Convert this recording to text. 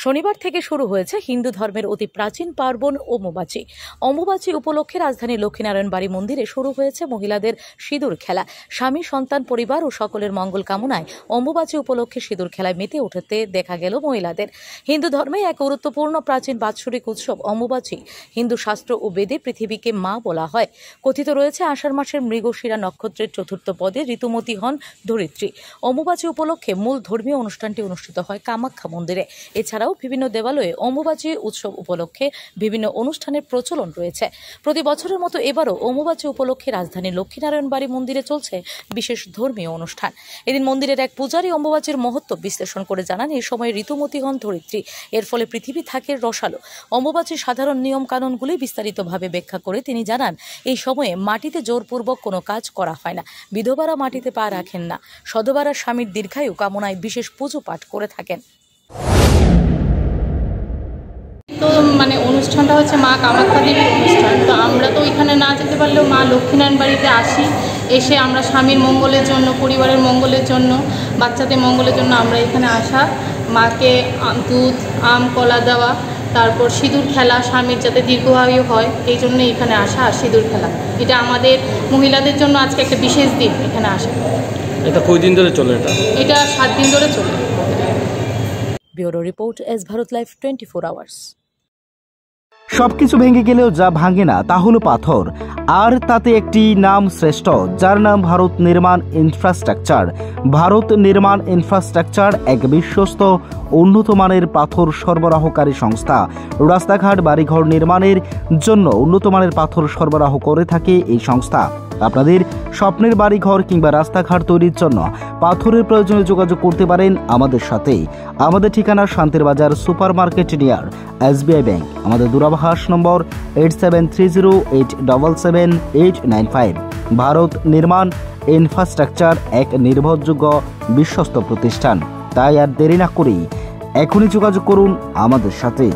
শনিবার থেকে শুরু হয়েছে হিন্দু ধর্মের অতি প্রাচীন পার্বণ অম্বুবাচী। অম্বুবাচী উপলক্ষে রাজধানীর লক্ষ্মীনারায়ণ বাড়ি মন্দিরে শুরু হয়েছে মহিলাদের সিঁদুর খেলা। স্বামী, সন্তান, পরিবার ও সকলের মঙ্গল কামনায় অম্বুবাচী উপলক্ষে সিঁদুর খেলায় মেতে উঠতে দেখা গেল মহিলাদের। হিন্দু ধর্মে এক গুরুত্বপূর্ণ প্রাচীন বাৎসরিক উৎসব অম্বুবাচী। হিন্দু শাস্ত্র ও বেদে পৃথিবীকে মা বলা হয়। কথিত রয়েছে আষাঢ় মাসের মৃগশিরা নক্ষত্রের চতুর্থ পদে ঋতুমতী হন ধরিত্রী। অম্বুবাচী উপলক্ষে মূল ধর্মীয় অনুষ্ঠানটি অনুষ্ঠিত হয় কামাখ্যা মন্দিরে। এছাড়াও বিভিন্ন দেবালয়ে অম্বুবাচী উৎসব উপলক্ষে বিভিন্ন অনুষ্ঠানের প্রচলন রয়েছে। প্রতি বছরের মতো এবারও অম্বুবাচী উপলক্ষে রাজধানীর লক্ষ্মীনারায়ণ বাড়ি মন্দিরে চলছে বিশেষ ধর্মীয় অনুষ্ঠান। এদিন মন্দিরের এক পূজারী অম্বুবাচীর মহত্ব বিশ্লেষণ করে জানান, এই সময় ঋতুমতী হন ধরিত্রী, এর ফলে পৃথিবী থাকে রসালো। অম্বুবাচীর সাধারণ নিয়ম কানুনগুলি বিস্তারিতভাবে ব্যাখ্যা করে তিনি জানান, এই সময়ে মাটিতে জোরপূর্বক কোনো কাজ করা হয় না, বিধবারা মাটিতে পা রাখেন না, সধবারা স্বামীর দীর্ঘায়ু কামনায় বিশেষ পুজো পাঠ করে থাকেন। তো অনুষ্ঠানটা হচ্ছে মা কামাখ্যা দেবীর অনুষ্ঠান। তো আমরা তো এখানে না যেতে পারলেও মা লক্ষ্মীনারায়ণ বাড়িতে আসি, এসে আমরা স্বামীর মঙ্গলের জন্য, পরিবারের মঙ্গলের জন্য, বাচ্চাদের মঙ্গলের জন্য আমরা এখানে আসা, মাকে দুধ, আম, কলা দেওয়া, তারপর সিঁদুর খেলা, স্বামীর যাতে দীর্ঘায়ু হয় এই জন্য এখানে আসা আর সিঁদুর খেলা। এটা আমাদের মহিলাদের জন্য আজকে একটা বিশেষ দিন এখানে আসা। এটা কয়দিন ধরে চলে? এটা 7 দিন ধরে চলে। Bureau report, S Bharat live 24 hours. সবকিছু ভেঙে গেলেও যা ভাঙে না তা হলো পাথর, আর তাতে একটি নাম শ্রেষ্ঠ, যার নাম ভারত নির্মাণ ইনফ্রাস্ট্রাকচার। ভারত নির্মাণ ইনফ্রাস্ট্রাকচার এক বিশ্বস্ত উন্নত মানের পাথর সরবরাহকারী সংস্থা। রাস্তাঘাট, বাড়িঘর নির্মাণের জন্য উন্নত মানের পাথর সরবরাহ করে থাকে এই সংস্থা। আপনাদের স্বপ্নের বাড়িঘর কিংবা রাস্তাঘাট তৈরির জন্য পাথরের প্রয়োজনে যোগাযোগ করতে পারেন আমাদের সাথে। আমাদের ঠিকানা শান্তির বাজার super market near SBI bank. আমাদের দূরভাষ নম্বর 8730877895। ভারত নির্মাণ ইনফ্রাস্ট্রাকচার এক নির্ভরযোগ্য বিশ্বস্ত প্রতিষ্ঠান। তাই আর দেরি না করেই এখনই যোগাযোগ করুন আমাদের সাথে।